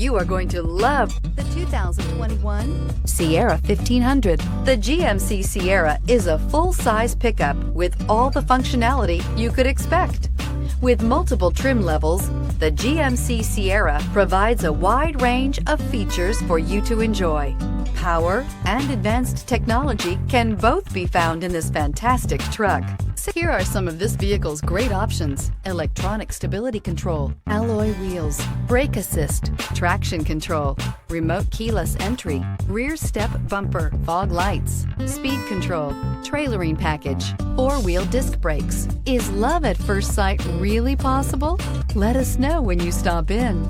You are going to love the 2021 Sierra 1500. The GMC Sierra is a full-size pickup with all the functionality you could expect. With multiple trim levels, the GMC Sierra provides a wide range of features for you to enjoy. Power and advanced technology can both be found in this fantastic truck. Here are some of this vehicle's great options: electronic stability control, alloy wheels, brake assist, traction control, remote keyless entry, rear step bumper, fog lights, speed control, trailering package, four-wheel disc brakes. Is love at first sight really possible? Let us know when you stop in.